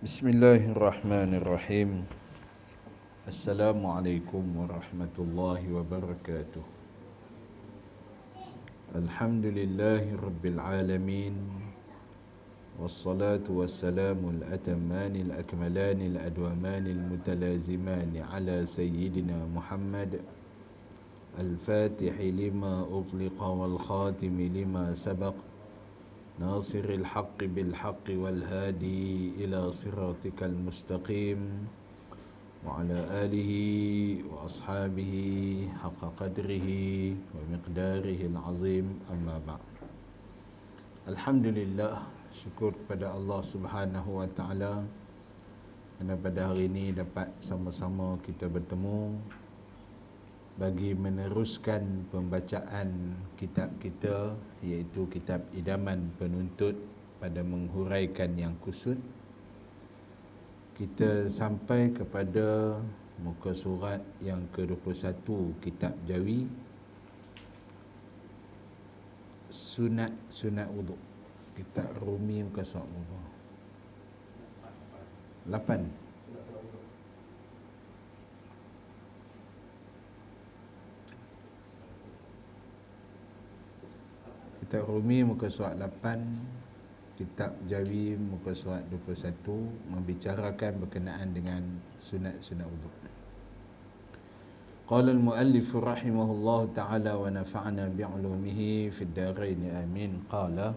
Bismillahirrahmanirrahim. Assalamualaikum warahmatullahi wabarakatuh. Alhamdulillahi rabbil alamin. Wassalatu wassalamu al-atamani al-akmalani al-adwamani al-mutalazimani ala sayyidina Muhammad al-fatihi lima ughliqa wal khatimi lima sabaq ناصر الحق بالحق والهادي إلى صراطك المستقيم وعلى آله وأصحابه حق قدره ومقداره العظيم أما بعد. Alhamdulillah, syukur kepada Allah Subhanahu wa taala kerana pada hari ini dapat sama-sama kita bertemu bagi meneruskan pembacaan kitab kita, iaitu kitab Idaman Penuntut pada menghuraikan yang kusut. Kita sampai kepada muka surat yang ke-21 kitab Jawi, sunat wuduk. Kitab Rumi muka surat berapa? 8. Kitab Rumi muka surat 8, kitab Jawi muka surat 21 membicarakan berkenaan dengan sunat-sunat wuduk. Qala al-muallif rahimahullah ta'ala wa nafa'na bi'ulumihi fid darain amin. Qala,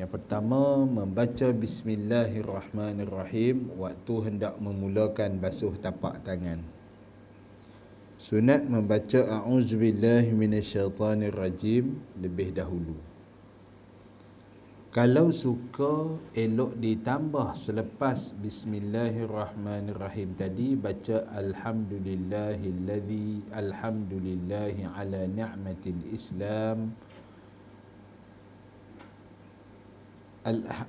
yang pertama, membaca bismillahirrahmanirrahim waktu hendak memulakan basuh tapak tangan. Sunat membaca a'udzubillahi minasyaitanirrajim lebih dahulu. Kalau suka, elok ditambah selepas bismillahirrahmanirrahim tadi baca alhamdulillahi ala ni'matil islam,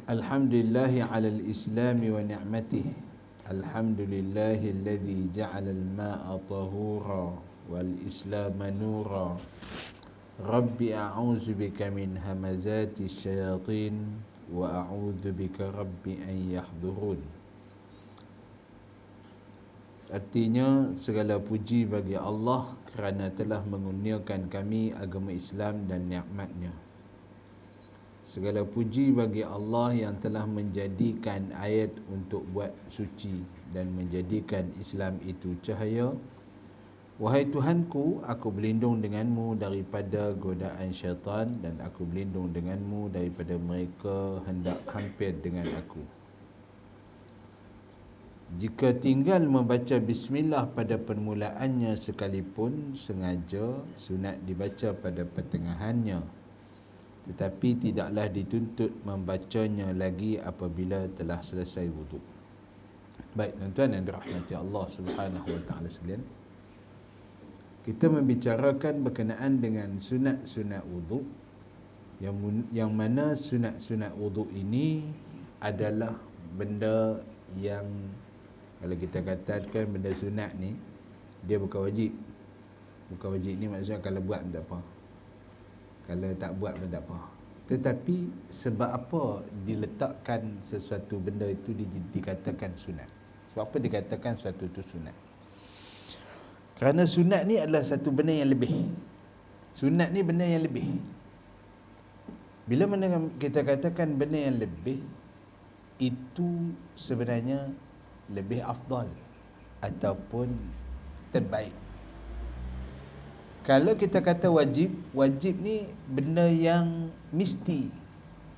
alhamdulillahi ala al-islami wa ni'matihi, alhamdulillahilladzi ja'ala al-ma'a tahura wal islama nura, rabbi a'udzu bika min hamazati syayatin wa a'udzu bika rabbi an yahdurun. Artinya, segala puji bagi Allah kerana telah mengurniakan kami agama Islam dan nikmatnya. Segala puji bagi Allah yang telah menjadikan ayat untuk buat suci dan menjadikan Islam itu cahaya. Wahai Tuhanku, aku berlindung denganmu daripada godaan syaitan dan aku berlindung denganmu daripada mereka hendak hampir dengan aku. Jika tinggal membaca bismillah pada permulaannya sekalipun sengaja, sunat dibaca pada pertengahannya, tetapi tidaklah dituntut membacanya lagi apabila telah selesai wuduk. Baik, tuan-tuan yang dirahmati Allah Subhanahu wa taala sekalian, kita membicarakan berkenaan dengan sunat-sunat wuduk, yang mana sunat-sunat wuduk ini adalah benda yang, kalau kita katakan benda sunat ni, dia bukan wajib. Bukan wajib ni maksudnya kalau buat tak apa, kalau tak buat pun tak apa. Tetapi sebab apa diletakkan sesuatu benda itu dikatakan sunat? Sebab apa dikatakan sesuatu itu sunat? Kerana sunat ni adalah satu benda yang lebih. Sunat ni benda yang lebih. Bila mana kita katakan benda yang lebih, itu sebenarnya lebih afdal ataupun terbaik. Kalau kita kata wajib, wajib ni benda yang mesti.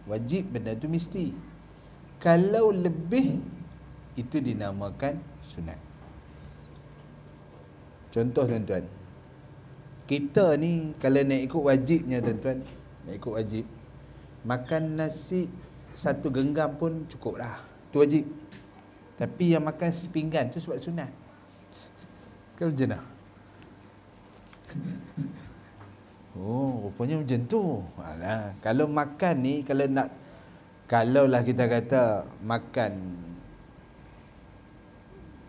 Wajib benda tu mesti. Kalau lebih, itu dinamakan sunat. Contoh tuan-tuan, kita ni kalau nak ikut wajibnya tuan-tuan, nak ikut wajib, makan nasi satu genggam pun cukup lah, tu wajib. Tapi yang makan sepinggan tu sebab sunat. Kan macam mana? Oh, rupanya macam tu. Alah, kalau makan ni, kalaulah kita kata makan,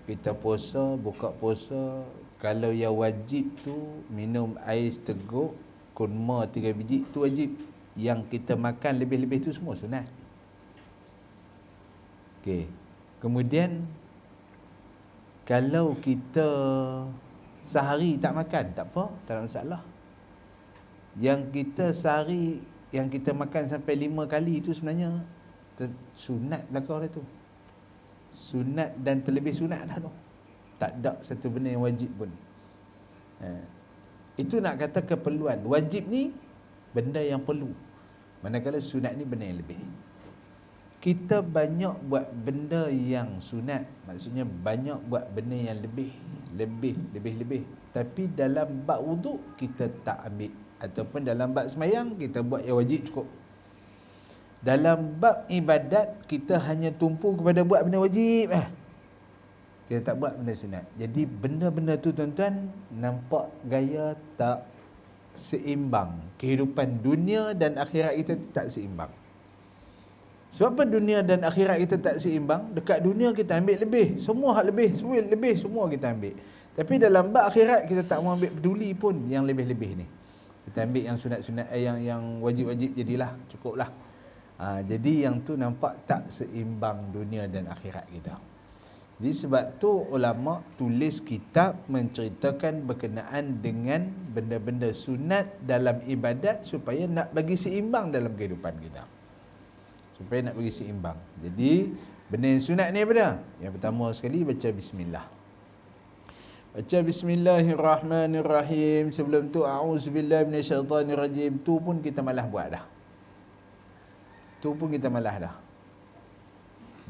kita puasa, buka puasa, kalau yang wajib tu minum air seteguk, kurma 3 biji, tu wajib. Yang kita makan lebih-lebih tu semua sunat. Okey. Kemudian kalau kita sehari tak makan, tak apa, tak ada masalah. Yang kita sehari, yang kita makan sampai 5 kali itu sebenarnya sunat belakang dia tu. Sunat dan terlebih sunat dah tu. Tak ada satu benda yang wajib pun. Itu nak kata keperluan. Wajib ni benda yang perlu, manakala sunat ni benda yang lebih. Kita banyak buat benda yang sunat, maksudnya banyak buat benda yang lebih. Tapi dalam bab wuduk kita tak ambil, ataupun dalam bab sembahyang kita buat yang wajib cukup. Dalam bab ibadat kita hanya tumpu kepada buat benda wajib kita tak buat benda sunat. Jadi benda-benda tu tuan-tuan nampak gaya tak seimbang. Kehidupan dunia dan akhirat kita tak seimbang. Sebab apa dunia dan akhirat kita tak seimbang? Dekat dunia kita ambil lebih, semua hak lebih, semua kita ambil. Tapi dalam bab akhirat kita tak mau ambil peduli pun yang lebih-lebih ni. Kita ambil yang sunat-sunat, yang wajib-wajib jadilah, cukuplah. Jadi yang tu nampak tak seimbang dunia dan akhirat kita. Jadi sebab tu ulama tulis kitab menceritakan berkenaan dengan benda-benda sunat dalam ibadat supaya nak bagi seimbang dalam kehidupan kita. Supaya nak bagi seimbang. Jadi benda yang sunat ni apa dah? Yang pertama sekali baca bismillah. Baca bismillahirrahmanirrahim. Sebelum tu a'udzubillahi minasyaitanirrajim. Tu pun kita malas buat dah.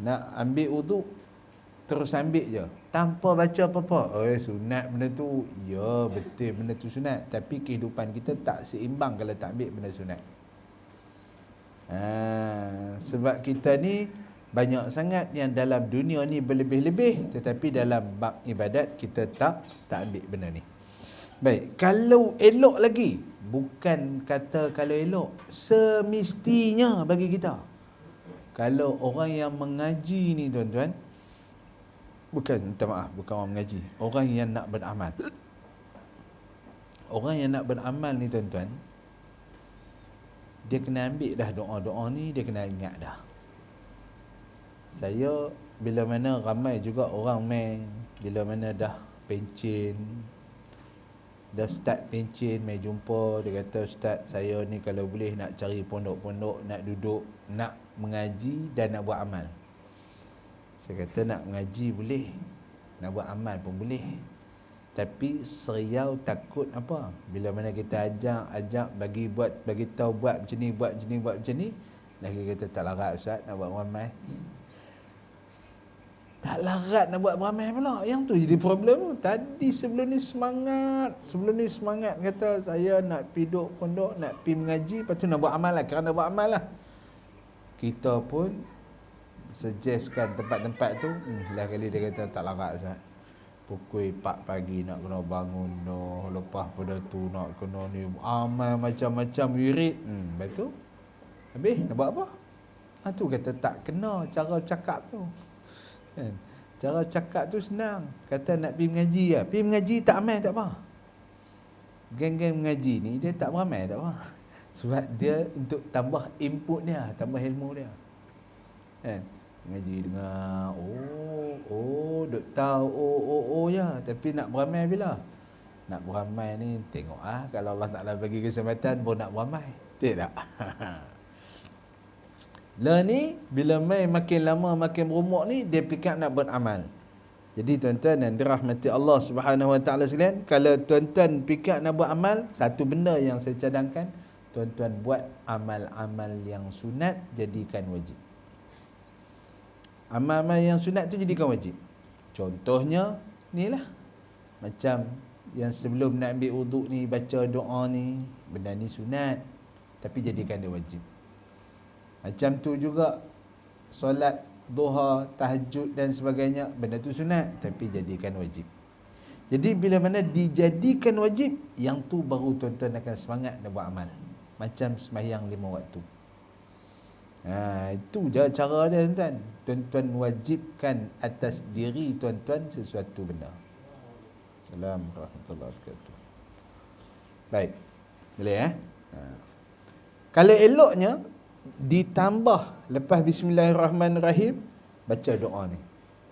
Nak ambil wuduk terus ambil je tanpa baca apa-apa. Sunat benda tu. Ya betul benda tu sunat, tapi kehidupan kita tak seimbang kalau tak ambil benda sunat. Sebab kita ni banyak sangat yang dalam dunia ni berlebih-lebih, tetapi dalam bab ibadat kita tak ambil benda ni. Baik, kalau elok lagi, bukan kata kalau elok, semestinya bagi kita. Kalau orang yang mengaji ni tuan-tuan, bukan orang mengaji, orang yang nak beramal. Orang yang nak beramal ni tuan-tuan, dia kena ambil dah doa-doa ni, dia kena ingat dah. Saya bila mana ramai juga orang bila mana dah pencen, dah start pencen, mai jumpa, dia kata ustaz saya ni kalau boleh nak cari pondok-pondok, nak duduk, nak mengaji dan nak buat amal. Saya kata nak mengaji boleh, nak buat amal pun boleh. Tapi seriau takut apa? Bila mana kita ajak bagi tahu buat macam ni, buat macam ni, lagi kata tak larat ustaz nak buat ramai. Tak larat nak buat ramai pula. Yang tu jadi problem tu. Tadi sebelum ni semangat kata saya nak pergi duduk pondok, nak pergi mengaji, lepas tu nak buat amal lah, kerana buat amal lah. Kita pun suggestkan tempat-tempat tu, lah kali dia kata tak larat ustaz. Pukul 4 pagi nak kena bangun dah. Lepas pada tu nak kena ni amal macam-macam wirid. Betul. Habis nak buat apa? Tu kata tak kena cara cakap tu. Kan? Cara cakap tu senang. Kata nak pergi mengaji lah. Pergi mengaji tak amal tak apa. Geng-geng mengaji ni dia tak beramal tak apa. Sebab dia untuk tambah input dia, tambah ilmu dia. Kan? Mengaji dengar, duk tahu, ya. Tapi nak beramal bila? Nak beramal ni tengok kalau Allah Ta'ala bagi kesempatan pun nak beramal. Tak? Lah ni bila makin lama makin berumur ni dia fikir nak beramal. Jadi tuan-tuan dan dirahmati Allah Subhanahu Wa Ta'ala sekalian, kalau tuan-tuan fikir nak buat amal, satu benda yang saya cadangkan, tuan-tuan buat amal-amal yang sunat jadikan wajib. Amal-amal yang sunat tu jadikan wajib. Contohnya ni lah, macam yang sebelum nak ambil wuduk ni baca doa ni, benda ni sunat tapi jadikan dia wajib. Macam tu juga solat duha, tahajud dan sebagainya, benda tu sunat tapi jadikan wajib. Jadi bila mana dijadikan wajib, yang tu baru tuan-tuan akan semangat nak buat amal. Macam sembahyang 5 waktu. Itu je cara dia tuan-tuan. Tuan-tuan wajibkan atas diri tuan-tuan sesuatu benda. Assalamualaikum warahmatullahi wabarakatuh. Baik. Boleh Kalau eloknya ditambah lepas bismillahirrahmanirrahim baca doa ni.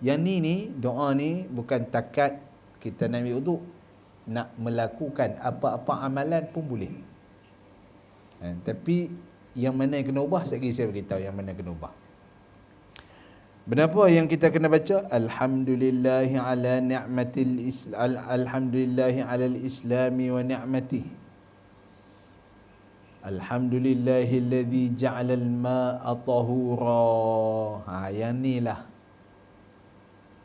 Yang ni doa ni bukan takat kita nak ambil wuduk, nak melakukan apa-apa amalan pun boleh. Tapi yang mana yang kena ubah, sekali saya beritahu yang mana kena ubah. Benapa yang kita kena baca? Alhamdulillahi ala ni'matil islam, alhamdulillahi ala al-islami wa ni'matihi. Alhamdulillahilladzi ja'ala al-ma'a tahura. Yang ni lah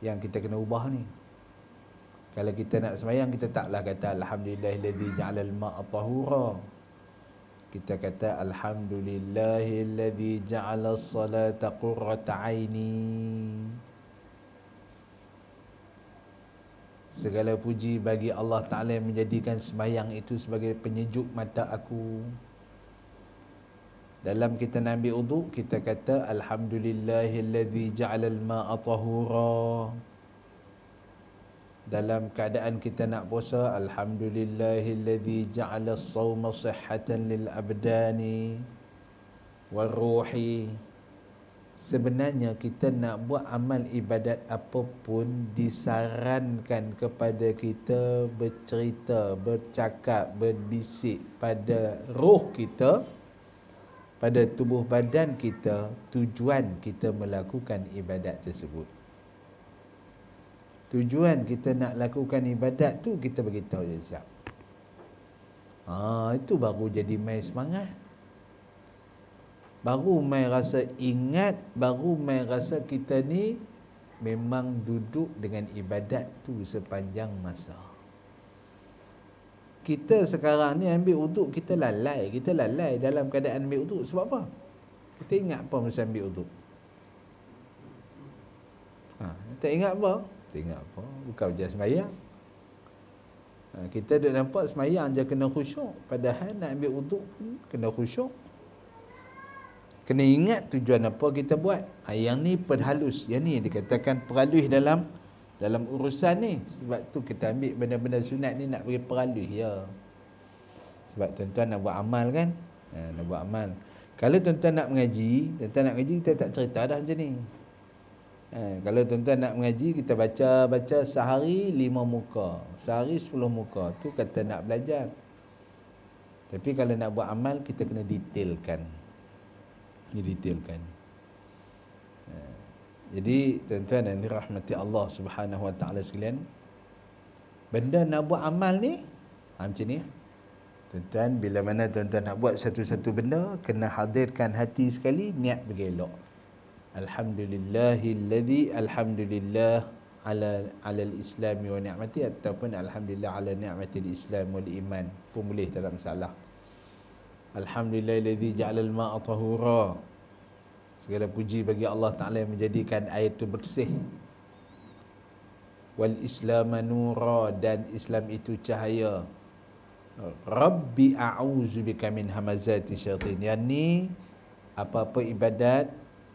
yang kita kena ubah ni. Kalau kita nak sembahyang, kita taklah kata alhamdulillahilladzi ja'ala al-ma'a tahura. Kita kata alhamdulillahilladzi ja'ala as-salata qurrata 'aini. Segala puji bagi Allah Ta'ala yang menjadikan sembahyang itu sebagai penyejuk mata aku. Dalam kita nak ambil wuduk, kita kata alhamdulillahilladzi ja'ala al-ma'a tahura. Dalam keadaan kita nak puasa, alhamdulillahilladzi ja'ala as-sawma sihhatan lil abdani war ruhi. Sebenarnya kita nak buat amal ibadat apapun, disarankan kepada kita bercerita, bercakap, berbisik pada roh kita, pada tubuh badan kita, tujuan kita melakukan ibadat tersebut. Tujuan kita nak lakukan ibadat tu kita beritahu je siap. Itu baru jadi mai semangat. Baru mai rasa ingat, baru mai rasa kita ni memang duduk dengan ibadat tu sepanjang masa. Kita sekarang ni ambil wuduk, kita lalai dalam keadaan ambil wuduk. Sebab apa? Kita ingat apa masa ambil wuduk? Tak ingat apa? Tak ingat apa? Bukan je sembahyang. Kita duk nampak sembahyang je kena khusyuk, padahal nak ambil wuduk pun kena khusyuk. Kena ingat tujuan apa kita buat. Yang ni perhalus. Yang ni dikatakan perhalus dalam urusan ni. Sebab tu kita ambil benda-benda sunat ni nak bagi perhalus ya. Sebab tuan-tuan nak buat amal kan? Nak buat amal. Kalau tuan-tuan nak mengaji, kita tak cerita dah macam ni. Kalau tuan-tuan nak mengaji, kita baca sehari 5 muka, sehari 10 muka. Tu kata nak belajar. Tapi kalau nak buat amal, kita kena detailkan. Jadi tuan-tuan yang dirahmati Allah Subhanahu wa taala sekalian, benda nak buat amal ni macam ni. Tuan-tuan, bila mana tuan-tuan nak buat satu-satu benda, kena hadirkan hati sekali, niat bergelok. Alhamdulillah ala al-islam wa ni'mati, ataupun alhamdulillah ala ni'matil islam wal iman pun boleh, tak ada masalah. Alhamdulillahilladzi ja'ala al-ma'a tahura. Segala puji bagi Allah Ta'ala yang menjadikan air itu bersih. Wal islam nura, dan Islam itu cahaya. Rabbi a'udzubika min hamazati syaitan. Yang ni apa-apa ibadat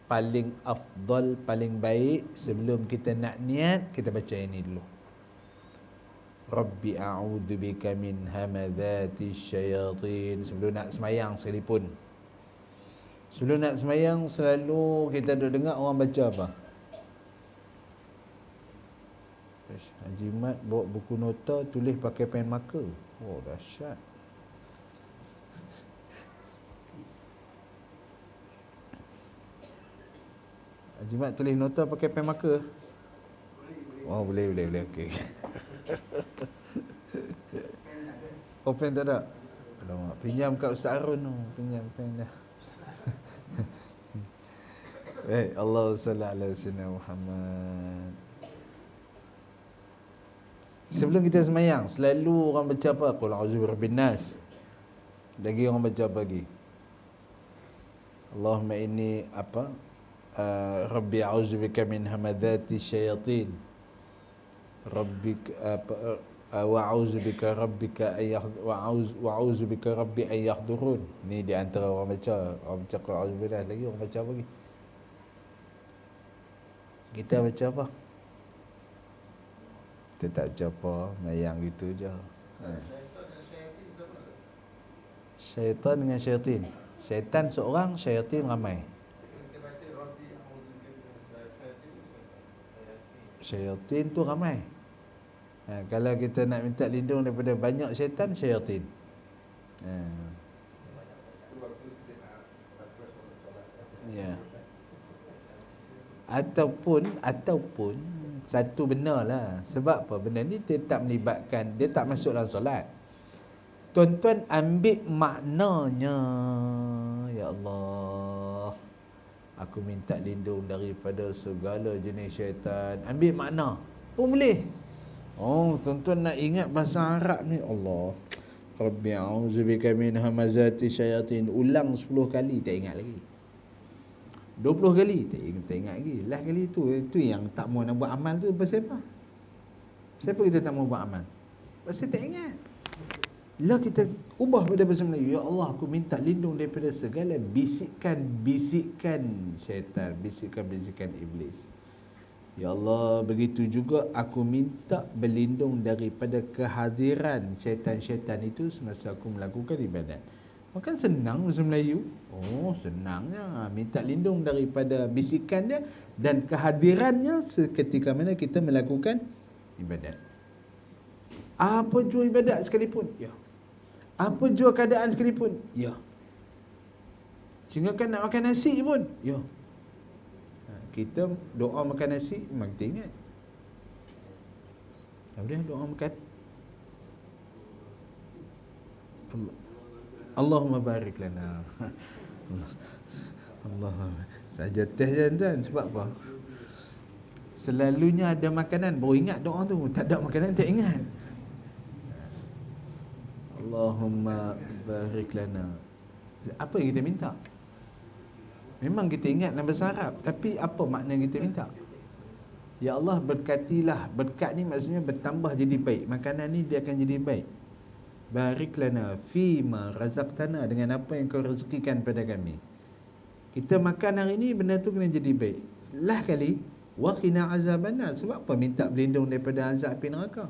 paling afdal, paling baik, sebelum kita nak niat, kita baca ini dulu. Rabbi a'udzubika min hamazati syayatin. Sebelum nak semayang sekalipun. Sebelum nak semayang, selalu kita duduk dengar orang baca apa? Haji Mat bawa buku nota, tulis pakai pen marker. Oh, dahsyat. Haji Mat tulis nota pakai pen marker? Oh, boleh. Okey. Oh, pen tak ada? Alamak, pinjam kat Ustaz Arun tu. Pinjam pen dah. Baik, Allahumma salli ala sayyidina Muhammad. Sebelum kita semayang, selalu orang baca apa? Qul a'udzu birabbin nas. Lagi orang baca apa lagi? Allahumma inni apa? Rabbi a'udzubika min hamadzati syayatin. Wa a'udzubika rabbika wa a'udzubika rabbi an yahdurun. Ni di antara orang baca qul a'udzu billah. Lagi orang baca apa lagi? Kita baca apa? Kita tak baca apa, mayang gitu je. Syaitan dengan syaitan. Syaitan seorang, syaitan ramai. syaitan tu ramai. Kalau kita nak minta lindung daripada banyak syaitan, syaitan. Ya. Ataupun satu benar lah. Sebab apa? Benda ni dia tak melibatkan, dia tak masuk dalam solat. Tuan-tuan ambil maknanya. Ya Allah, aku minta lindung daripada segala jenis syaitan. Ambil makna pun boleh. Oh, tuan-tuan nak ingat bahasa Arab ni, Allah, Rabbi a'udzubika min hamazati syayatin. Ulang 10 kali tak ingat lagi. 20 kali tak ingat lagi. Last kali tu yang tak mau nak buat amal tu pasal apa? Siapa kita tak mau buat amal? Pasal tak ingat. Lah kita ubah pada bahasa Melayu, ya Allah, aku minta lindung daripada segala bisikan-bisikan syaitan, bisikan-bisikan iblis. Ya Allah, begitu juga aku minta berlindung daripada kehadiran syaitan-syaitan itu semasa aku melakukan ibadat. Makan senang bahasa Melayu. Oh, senangnya. Minta lindung daripada bisikan dia dan kehadirannya seketika mana kita melakukan ibadat. Apa jua ibadat sekalipun? Ya. Apa jua keadaan sekalipun? Ya. Sehingga kan nak makan nasi pun? Ya. Kita doa makan nasi, memang kita ingat. Sudah doa makan. Allahumma barik lana. Allah. Saja teh je tuan. Sebab apa? Selalunya ada makanan, baru ingat doa tu. Tak ada makanan, tak ingat. Allahumma barik lana. Apa yang kita minta? Memang kita ingat dalam bahasa Arab, tapi apa makna kita minta? Ya Allah, berkatilah. Berkat ni maksudnya bertambah jadi baik. Makanan ni dia akan jadi baik. Barik lana fima razaqtana, dengan apa yang kau rezekikan pada kami. Kita makan hari ni, benda tu kena jadi baik. Lah kali, wa qina azabannar. Sebab apa minta berlindung daripada azab api neraka?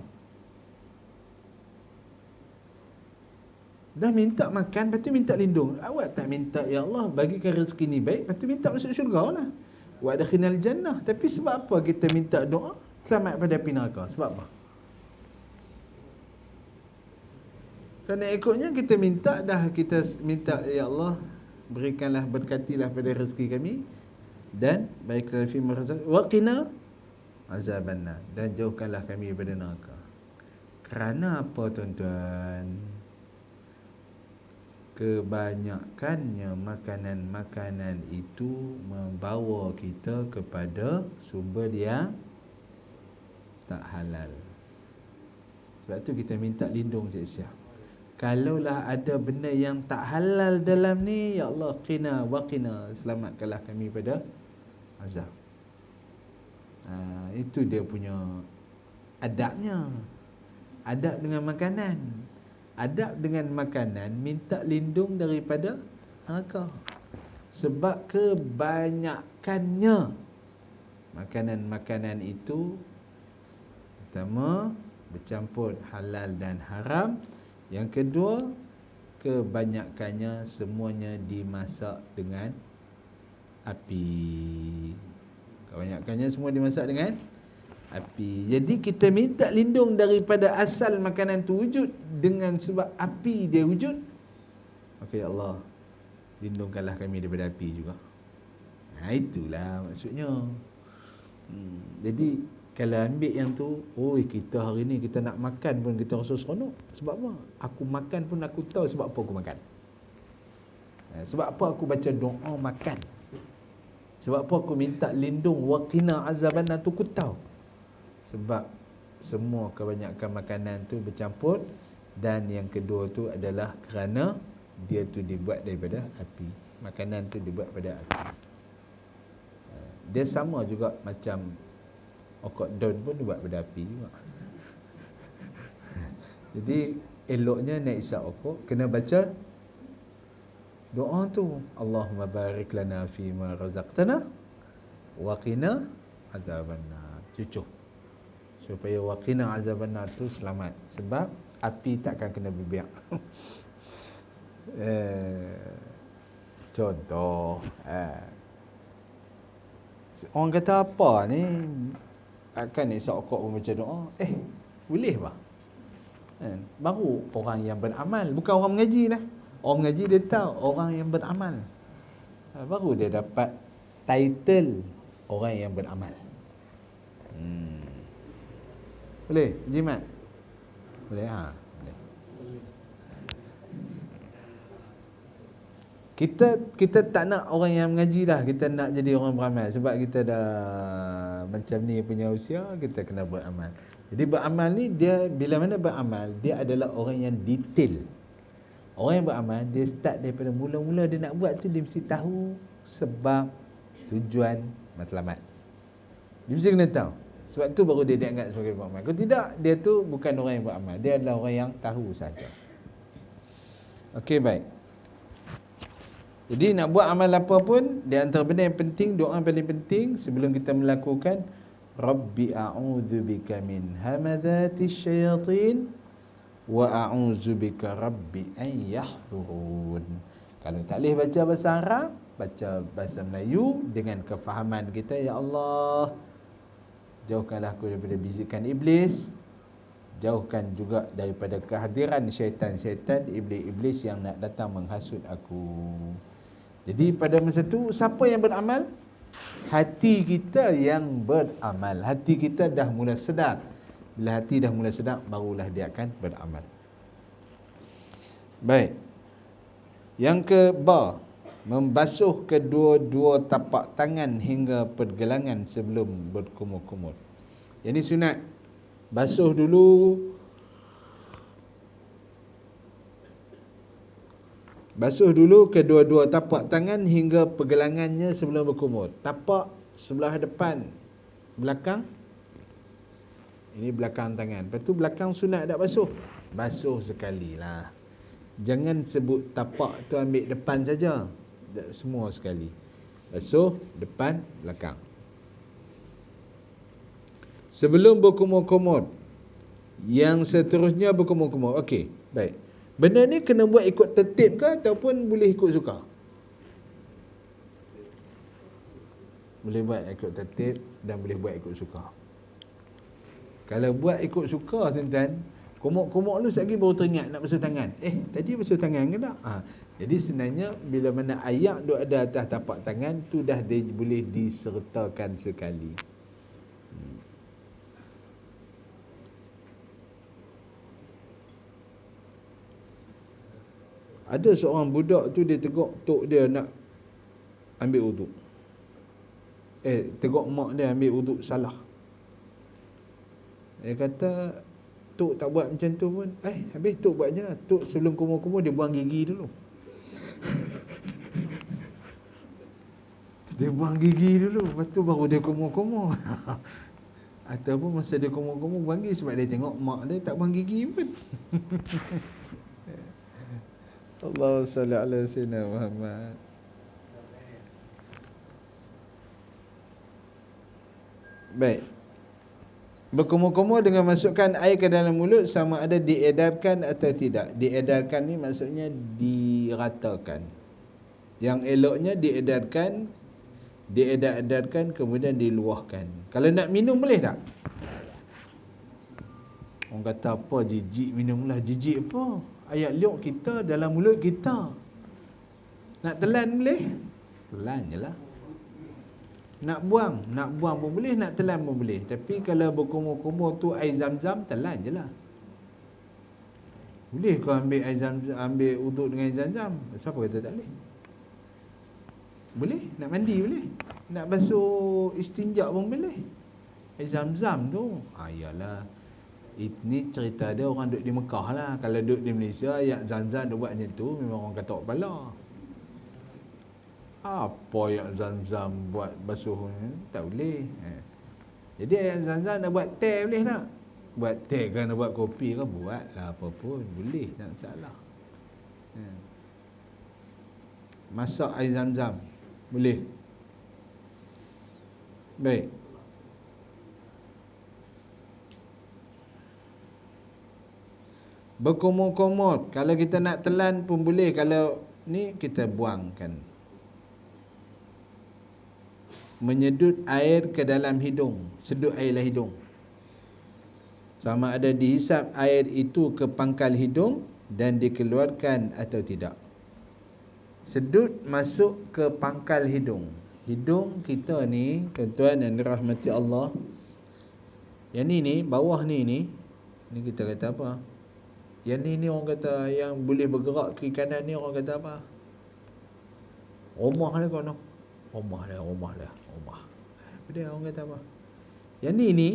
Dah minta makan, lepas tu minta lindung. Awak tak minta, ya Allah, bagikan rezeki ni baik, lepas tu minta masuk syurga lah. Wa adkhilnal jannah. Tapi sebab apa kita minta doa selamat pada api neraka? Sebab apa? Kerana ikutnya kita minta, ya Allah, berikanlah, berkatilah pada rezeki kami, dan baiklah fi marzaq wa qina azabannar, dan jauhkanlah kami daripada neraka. Kerana apa tuan-tuan? Kebanyakannya makanan-makanan itu membawa kita kepada sumber yang tak halal. Sebab tu kita minta lindung siap-siap. Kalaulah ada benda yang tak halal dalam ni, ya Allah, qina wa qina, selamatkanlah kami pada azab. Itu dia punya adabnya. Adab dengan makanan. Adab dengan makanan, minta lindung daripada neraka. Sebab kebanyakannya makanan-makanan itu, pertama, bercampur halal dan haram. Yang kedua, kebanyakannya semuanya dimasak dengan api. Kebanyakannya semua dimasak dengan api. Jadi kita minta lindung daripada asal makanan tu wujud dengan sebab api dia wujud. Maka ya Allah, lindungkanlah kami daripada api juga. Itulah maksudnya. Jadi kalau ambil yang tu, kita hari ni kita nak makan pun kita rasa seronok. Sebab apa? Aku makan pun aku tahu sebab apa aku makan. Sebab apa aku baca doa makan. Sebab apa aku minta lindung wa qina azabannar tu aku tahu. Sebab semua kebanyakan makanan tu bercampur, dan yang kedua tu adalah kerana dia tu dibuat daripada api. Makanan tu dibuat pada api. Dia sama juga macam okot daun pun dibuat pada api juga. Jadi eloknya nak isap okok kena baca doa tu, Allahumma barik lana fima razaqtana wa qina azabannar. Cucuk supaya wa qina azabannar tu selamat, sebab api takkan kena berbiak. Contoh, orang kata apa ni, akan esok kau membaca doa, boleh bah. Kan? Baru orang yang beramal, bukan orang mengaji lah. Orang mengaji dia tahu, orang yang beramal. Baru dia dapat title orang yang beramal. Boleh, jimat? Boleh, boleh. Kita tak nak orang yang mengaji dah, kita nak jadi orang beramal. Sebab kita dah macam ni punya usia, kita kena beramal. Jadi beramal ni, dia bila mana beramal, dia adalah orang yang detail. Orang yang beramal, dia start daripada mula-mula dia nak buat tu, dia mesti tahu sebab, tujuan, matlamat. Dia mesti kena tahu. Sebab tu baru dia dianggap sebagai beramal. Kalau tidak, dia tu bukan orang yang beramal. Dia adalah orang yang tahu saja. Okey, baik. Jadi nak buat amal apa pun, di antara benda yang penting, doa yang paling penting sebelum kita melakukan, Rabbi a'udzubika min hamadzatis syayatin wa a'udzubika rabbi an yahdurun. Kalau tak boleh baca bahasa Arab, baca bahasa Melayu dengan kefahaman kita. Ya Allah, jauhkanlah aku daripada bisikan iblis, jauhkan juga daripada kehadiran syaitan-syaitan, iblis-iblis yang nak datang menghasut aku. Jadi pada masa tu, siapa yang beramal? Hati kita yang beramal. Hati kita dah mula sedar. Bila hati dah mula sedar, barulah dia akan beramal. Baik. Yang ke-ba, membasuh kedua-dua tapak tangan hingga pergelangan sebelum berkumur-kumur. Yang ni sunat. Basuh dulu. Basuh dulu kedua-dua tapak tangan hingga pergelangannya sebelum berkumur. Tapak sebelah depan, belakang. Ini belakang tangan. Lepas tu belakang sunat tak basuh? Basuh sekali lah. Jangan sebut tapak tu ambil depan saja. Semua sekali. Basuh depan, belakang. Sebelum berkumur-kumur. Yang seterusnya berkumur-kumur. Okey, baik. Benda ni kena buat ikut tertib ke ataupun boleh ikut suka? Boleh buat ikut tertib dan boleh buat ikut suka. Kalau buat ikut suka, tuan-tuan, kumur-kumur lu sekali baru teringat nak basuh tangan. Tadi basuh tangan ke tak? Jadi sebenarnya bila mana ayak duk ada atas tapak tangan tu dah boleh disertakan sekali. Ada seorang budak tu dia tegak tok dia nak ambil wuduk. Tegak mak dia ambil wuduk salah. Dia kata tok tak buat macam tu pun. Habis tok buat je lah. Tok sebelum kumur-kumur dia buang gigi dulu. Dia buang gigi dulu, lepas tu baru dia kumur-kumur. Ataupun masa dia kumur-kumur buang gigi sebab dia tengok mak dia tak buang gigi pun. Allahumma salli ala sayyidina Muhammad. Baik. Berkumur-kumur dengan masukkan air ke dalam mulut sama ada diedarkan atau tidak. Diedarkan ni maksudnya diratakan. Yang eloknya diedar-edarkan kemudian diluahkan. Kalau nak minum boleh tak? Orang kata apa, jijik minumlah. Jijik apa? Ayat liuk kita dalam mulut kita. Nak telan boleh? Telan je lah. Nak buang pun boleh, nak telan pun boleh. Tapi kalau berkumur-kumur tu air zam-zam, telan je lah. Boleh kau ambil air zam-zam, ambil uduk dengan air zam-zam? Siapa kata tak boleh? Boleh, nak mandi boleh. Nak basuh istinja pun boleh. Air zam-zam tu, iyalah. Ini cerita dia orang duduk di Mekah lah. Kalau duduk di Malaysia, ayat zam-zam dia buat macam tu, memang orang kata kepala. Apa ayat zam-zam buat basuh ni? Tak boleh. Jadi ayat zam-zam nak buat teh boleh tak? Buat teh ke nak buat kopi ke? Buatlah apa pun. Boleh, tak masalah. Masak air zam-zam boleh. Baik. Berkumur-kumur, kalau kita nak telan pun boleh. Kalau ni kita buangkan. menyedut air ke dalam hidung, sedut air dalam hidung. Sama ada dihisap air itu ke pangkal hidung dan dikeluarkan atau tidak. Sedut masuk ke pangkal hidung. Hidung kita ni, tuan-tuan yang dirahmati Allah, yang ni bawah ni kita kata apa? Yang ni orang kata yang boleh bergerak kiri kanan ni orang kata apa? Rumah dia kono. Rumah. Apa dia orang kata apa? Yang ni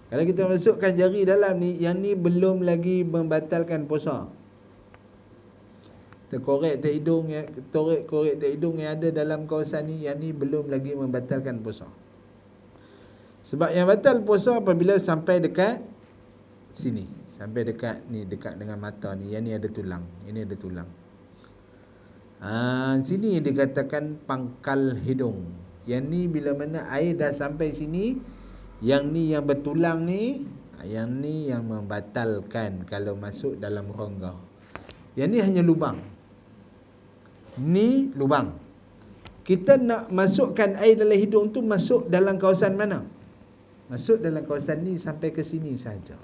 kalau kita masukkan jari dalam ni, yang ni belum lagi membatalkan puasa. Korek tak hidung yang ada dalam kawasan ni, yang ni belum lagi membatalkan puasa. Sebab yang batal puasa apabila sampai dekat sini, sampai dekat ni, dekat dengan mata ni, yang ni ada tulang, ini ada tulang. Sini dikatakan pangkal hidung. Yang ni bila mana air dah sampai sini, yang ni yang bertulang ni, yang ni yang membatalkan kalau masuk dalam rongga. Yang ni hanya lubang. Ni lubang. Kita nak masukkan air dalam hidung tu masuk dalam kawasan mana? Masuk dalam kawasan ni sampai ke sini saja.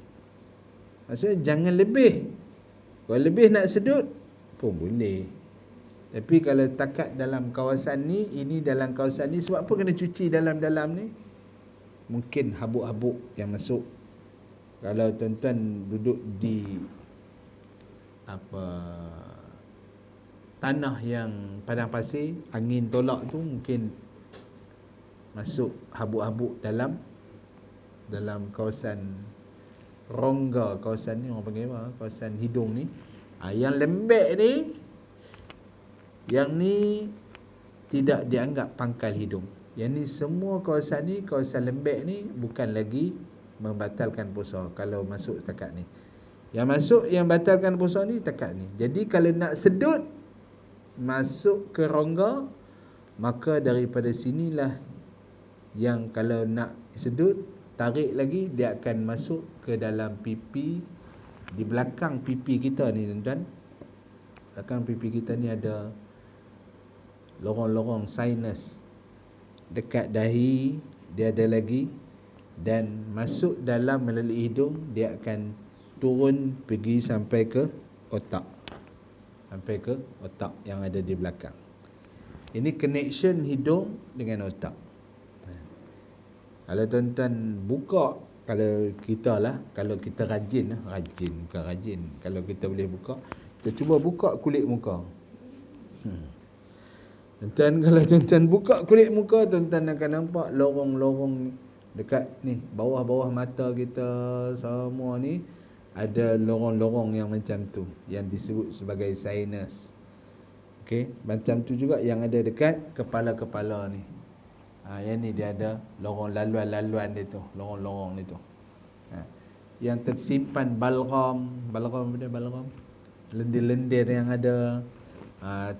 Maksudnya jangan lebih. Kalau lebih nak sedut pun boleh. Tapi kalau takat dalam kawasan ni, ini dalam kawasan ni, sebab apa kena cuci dalam-dalam ni? Mungkin habuk-habuk yang masuk. Kalau tuan-tuan duduk di tanah yang padang pasir, angin tolak tu, mungkin masuk habuk-habuk dalam kawasan rongga, kawasan ni orang panggil apa? Kawasan hidung ni. Yang lembek ni, yang ni tidak dianggap pangkal hidung. Yang ni semua kawasan ni, kawasan lembek ni bukan lagi membatalkan puasa kalau masuk setakat ni. Yang masuk yang batalkan puasa ni setakat ni. Jadi kalau nak sedut masuk ke rongga, maka daripada sinilah yang kalau nak sedut, tarik lagi, dia akan masuk ke dalam pipi. Di belakang pipi kita ni tuan-tuan, belakang pipi kita ni ada lorong-lorong sinus. Dekat dahi dia ada lagi, dan masuk dalam melalui hidung, dia akan turun pergi sampai ke otak. Sampai ke otak yang ada di belakang. Ini connection hidung dengan otak. Kalau tuan-tuan buka, kalau kita lah, kalau kita rajin, kalau kita boleh buka, kita cuba buka kulit muka. Tuan-tuan, kalau tuan-tuan buka kulit muka, tuan-tuan akan nampak lorong-lorong dekat ni, bawah-bawah mata kita semua ni, ada lorong-lorong yang macam tu, yang disebut sebagai sinus. Okey, macam tu juga yang ada dekat kepala-kepala ni. Yang ni dia ada lorong laluan-laluan dia tu, lorong-lorong dia tu. Yang tersimpan balgam lendir-lendir yang ada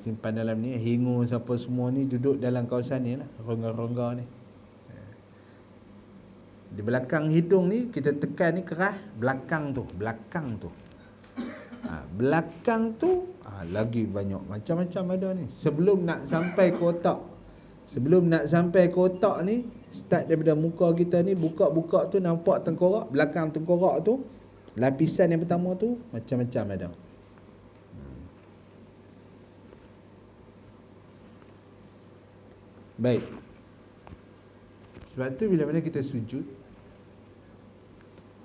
simpan dalam ni, hingu siapa semua ni duduk dalam kawasan ni lah, rongga-rongga ni. Di belakang hidung ni kita tekan ni keras, belakang tu lagi banyak, macam-macam ada ni. Sebelum nak sampai ke otak ni, start daripada muka kita ni, buka-buka tu nampak tengkorak, belakang tengkorak tu, lapisan yang pertama tu macam-macam ada. Baik. Sebab tu bila mana kita sujud,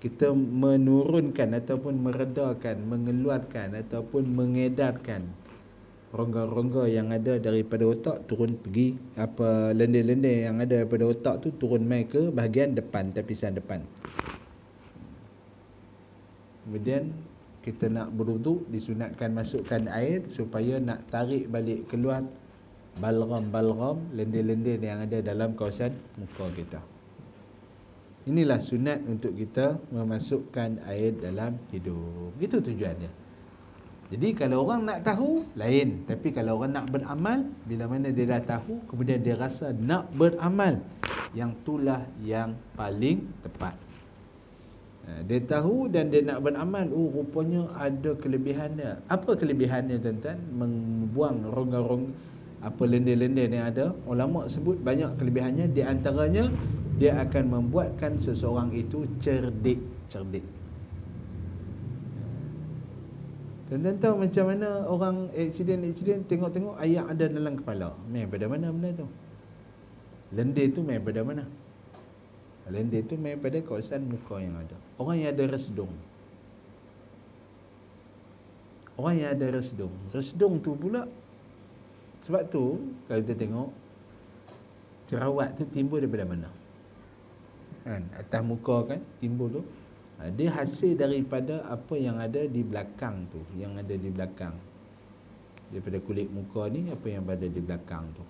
kita menurunkan ataupun meredakan, mengeluarkan ataupun mengedarkan rongga-rongga yang ada daripada otak turun pergi, lendir-lendir yang ada daripada otak tu turun mai ke bahagian depan, tapisan depan. Kemudian kita nak berwuduk, disunatkan masukkan air supaya nak tarik balik keluar balgam-balgam, lendir-lendir yang ada dalam kawasan muka kita. Inilah sunat untuk kita memasukkan air dalam hidung. Itu tujuannya. Jadi kalau orang nak tahu, lain. Tapi kalau orang nak beramal, bila mana dia dah tahu, kemudian dia rasa nak beramal, yang itulah yang paling tepat. Dia tahu dan dia nak beramal, rupanya ada kelebihannya. Apa kelebihannya tuan-tuan? Membuang rongga-rongga, apa lendir-lendir yang ada, ulama sebut banyak kelebihannya. Di antaranya dia akan membuatkan seseorang itu cerdik. Tuan-tuan tahu macam mana orang aksiden tengok-tengok air ada dalam kepala. Main pada mana benda tu? Lendir tu main pada mana? Lendir tu main pada kawasan muka yang ada. Orang yang ada resdung. Resdung tu pula, sebab tu kalau kita tengok jerawat tu timbul daripada mana? Kan, atas muka kan timbul tu. Dia hasil daripada apa yang ada di belakang tu, yang ada di belakang. Daripada kulit muka ni, apa yang ada di belakang tu.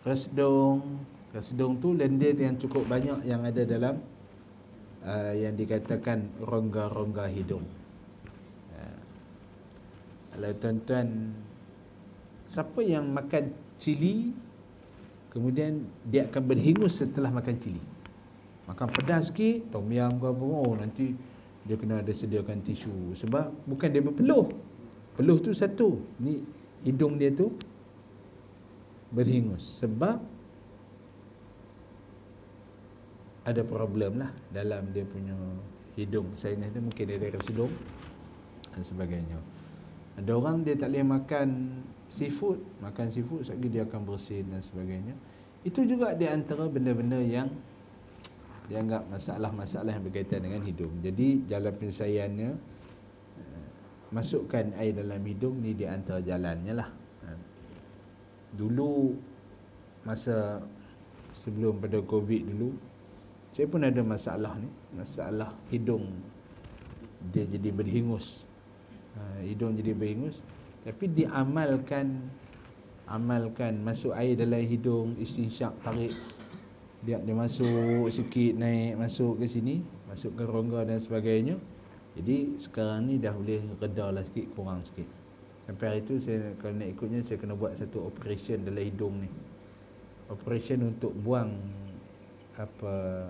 Resdung tu lendir yang cukup banyak yang ada dalam yang dikatakan rongga-rongga hidung. Kalau tuan-tuan, siapa yang makan cili kemudian dia akan berhingus setelah makan cili, makan pedas sikit, tom yum ke apa, nanti dia kena ada sediakan tisu. Sebab bukan dia berpeluh, peluh tu satu, ni hidung dia tu berhingus sebab ada problem lah dalam dia punya hidung. Saya ingat dia mungkin dia ada resdung dan sebagainya. Ada orang dia tak boleh makan seafood sekali dia akan bersin dan sebagainya. Itu juga di antara benda-benda yang dianggap masalah-masalah yang berkaitan dengan hidung. Jadi jalan penyelesaiannya, masukkan air dalam hidung ni di antara jalannya lah. Dulu masa sebelum pada Covid dulu, saya pun ada masalah ni, masalah hidung dia jadi berhingus. Hidung jadi berhingus, tapi diamalkan masuk air dalam hidung, istinsyak, tarik dia masuk sikit, naik masuk ke sini, masuk ke rongga dan sebagainya. Jadi sekarang ni dah boleh reda lah sikit, kurang sikit. Sampai hari tu saya, kalau nak ikutnya, saya kena buat satu operation dalam hidung ni. Operation untuk buang apa,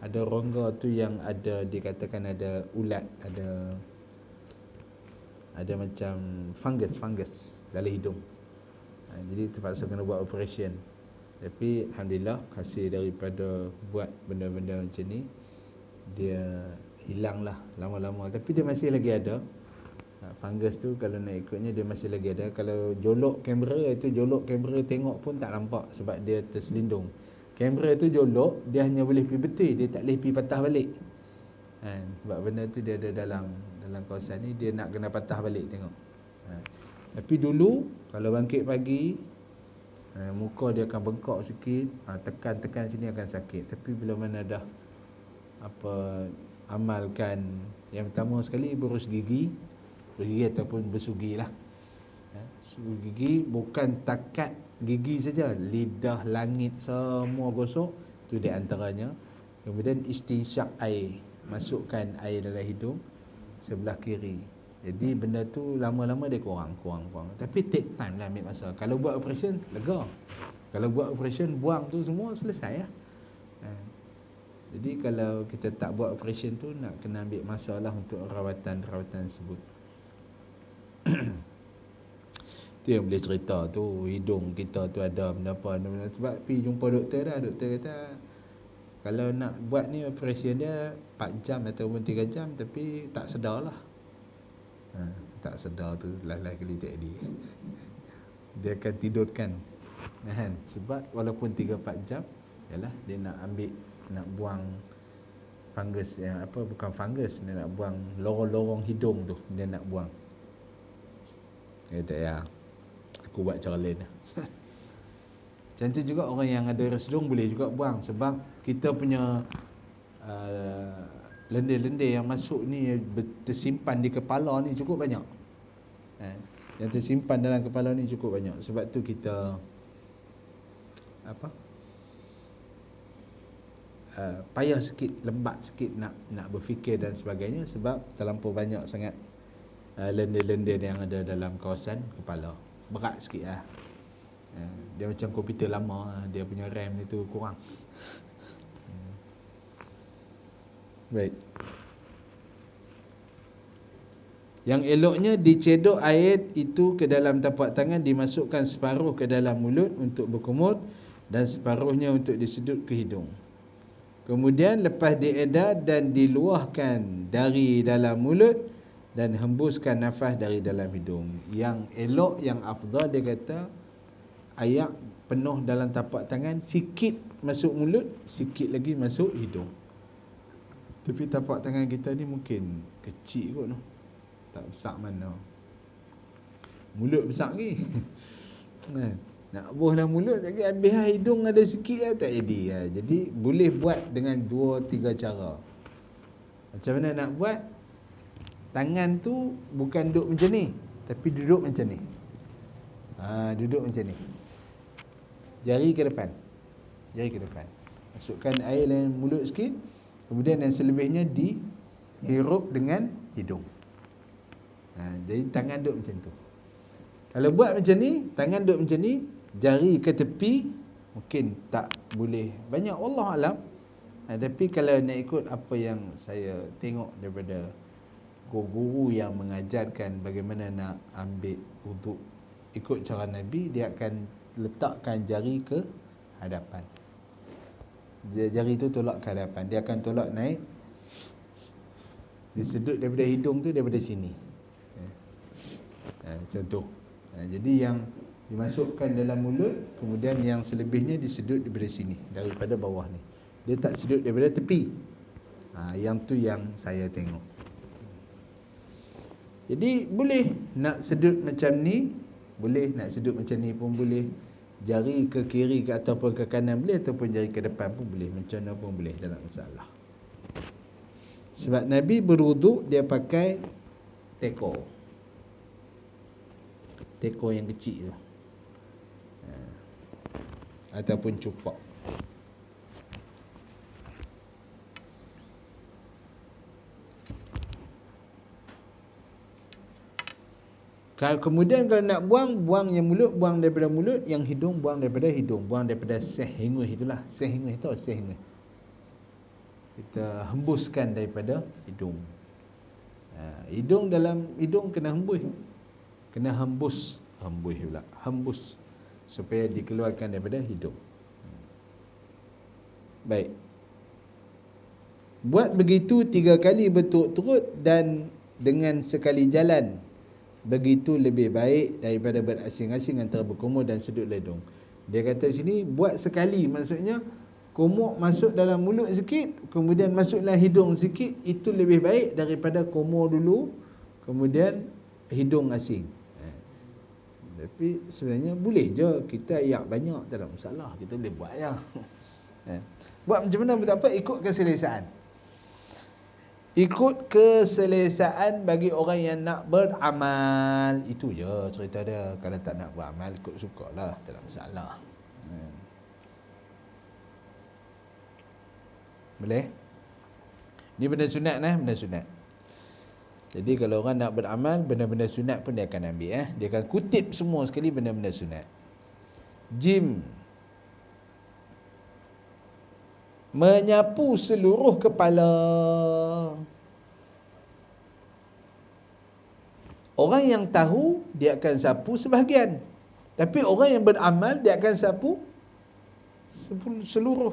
ada rongga tu yang ada, dikatakan ada ulat, ada macam fungus dalam hidung. Jadi terpaksa kena buat operation. Tapi alhamdulillah hasil daripada buat benda-benda macam ni, dia hilang lah lama-lama. Tapi dia masih lagi ada. Fungus tu kalau nak ikutnya dia masih lagi ada. Kalau jolok kamera tengok pun tak nampak sebab dia terselindung. Kamera tu jolok, dia hanya boleh pergi betul, dia tak boleh pergi patah balik. Sebab benda tu dia ada dalam kawasan ni, dia nak kena patah balik tengok. Tapi dulu kalau bangkit pagi, muka dia akan bengkak sikit, tekan sini akan sakit. Tapi bila mana dah amalkan, yang pertama sekali berus gigi ataupun bersugi lah. Gigi bukan takat gigi saja, lidah, langit semua gosok, tu di antaranya. Kemudian istinsyak air, masukkan air dalam hidung sebelah kiri. Jadi benda tu lama-lama dia kurang. Tapi take time lah, ambil masa. Kalau buat operation lega. Kalau buat operation buang tu semua selesai lah. Jadi kalau kita tak buat operation tu, nak kena ambil masa lah untuk rawatan tersebut. Tu yang boleh cerita tu, hidung kita tu ada benda apa. Sebab pergi jumpa doktor dah, doktor kata kalau nak buat ni operation dia 4 jam ataupun 3 jam, tapi tak sedar lah. Tak sedar tu lain-lain kali tak jadi. Dia akan tidurkan. Sebab walaupun 3-4 jam, yalah dia nak buang fungus, bukan fungus, dia nak buang lorong-lorong hidung tu, dia nak buang. Dia kata ya, aku buat cara lain. Macam tu juga orang yang ada resdung boleh juga buang. Sebab kita punya lendir-lendir yang masuk ni, tersimpan di kepala ni cukup banyak. Yang tersimpan dalam kepala ni cukup banyak. Sebab tu kita payah sikit, lembat sikit nak berfikir dan sebagainya. Sebab terlampau banyak sangat lendir-lendir yang ada dalam kawasan kepala. Berat sikit lah. Dia macam komputer lama, dia punya RAM itu kurang. Baik. Yang eloknya dicedok air itu ke dalam tapak tangan, dimasukkan separuh ke dalam mulut untuk berkumur dan separuhnya untuk disedut ke hidung. Kemudian lepas diedar dan diluahkan dari dalam mulut dan hembuskan nafas dari dalam hidung. Yang elok, yang afdal, dia kata air penuh dalam tapak tangan, sikit masuk mulut, sikit lagi masuk hidung. Tapi tapak tangan kita ni mungkin kecil kot, no? Tak besar mana. Mulut besar lagi. Nak buh dalam mulut lagi, habis hidung ada sikit lah, tak jadi. Jadi boleh buat dengan 2-3 cara. Macam mana nak buat? Tangan tu bukan duduk macam ni, tapi duduk macam ni. Duduk macam ni. Jari ke depan. Jari ke depan. Masukkan air dalam mulut sikit, kemudian yang selebihnya dihirup dengan hidung. Jadi tangan duduk macam tu. Kalau buat macam ni, tangan duduk macam ni, jari ke tepi, mungkin tak boleh banyak, wallah alam. Tapi kalau nak ikut apa yang saya tengok daripada guru-guru yang mengajarkan bagaimana nak ambil wuduk ikut cara Nabi, dia akan letakkan jari ke hadapan. Jari tu tolak ke hadapan. Dia akan tolak naik. Dia sedut daripada hidung tu, daripada sini. Macam tu. Jadi yang dimasukkan dalam mulut, kemudian yang selebihnya disedut daripada sini, daripada bawah ni. Dia tak sedut daripada tepi. Yang tu yang saya tengok. Jadi boleh nak sedut macam ni, boleh nak sedut macam ni pun boleh. Jari ke kiri ke ataupun ke kanan boleh, ataupun jari ke depan pun boleh. Macam mana pun boleh, tak ada masalah. Sebab Nabi berwuduk dia pakai teko. Teko yang kecil tu. Ataupun cupak. Kemudian kalau nak buang yang mulut, buang daripada mulut. Yang hidung, buang daripada hidung. Buang daripada seh hingus itulah. Seh hingus itu, seh hingus. Kita hembuskan daripada hidung. Hidung, dalam hidung kena hembus. Kena hembus. Hembus pula. Hembus. Supaya dikeluarkan daripada hidung. Baik. Buat begitu 3 kali berturut-turut dan dengan sekali jalan. Begitu lebih baik daripada berasing-asing antara berkumur dan sedut hidung. Dia kata sini buat sekali, maksudnya kumur masuk dalam mulut sikit, kemudian masuklah hidung sikit, itu lebih baik daripada kumur dulu kemudian hidung asing. Tapi sebenarnya boleh je kita ayak banyak, tak ada masalah, kita boleh buat ya. Buat macam mana pun tak apa, ikut keselesaan. Ikut keselesaan bagi orang yang nak beramal. Itu je cerita dia. Kalau tak nak beramal, ikut sukalah, tak ada masalah. Boleh? Ni benda sunat benda sunat. Jadi kalau orang nak beramal, benda-benda sunat pun dia akan ambil. Dia akan kutip semua sekali benda-benda sunat. Jim. Menyapu seluruh kepala. Orang yang tahu, dia akan sapu sebahagian. Tapi orang yang beramal, dia akan sapu seluruh.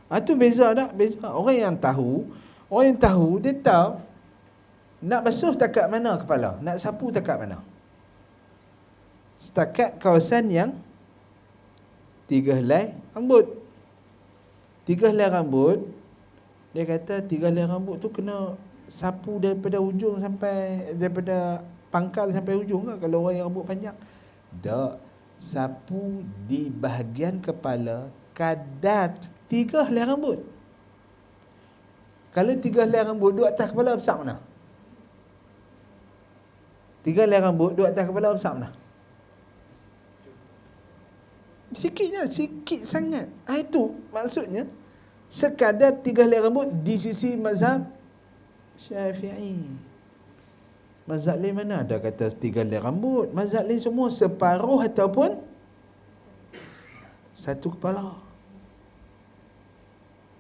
Itu beza tak? Beza. Orang yang tahu, dia tahu nak basuh takat mana kepala, nak sapu takat mana. Setakat kawasan yang 3 helai rambut. 3 helai rambut, dia kata 3 helai rambut tu kena sapu daripada ujung sampai, daripada pangkal sampai ujung ke kalau orang yang rambut panjang? Tak, sapu di bahagian kepala kadar 3 helai rambut. Kalau 3 helai rambut duduk atas kepala, besar mana? 3 helai rambut duduk atas kepala, besar mana? Sikitnya, sikit sangat. Itu maksudnya sekadar 3 helai rambut di sisi mazhab Syafi'i. Mazhab lain mana ada kata 3 helai rambut? Mazhab lain semua separuh ataupun satu kepala.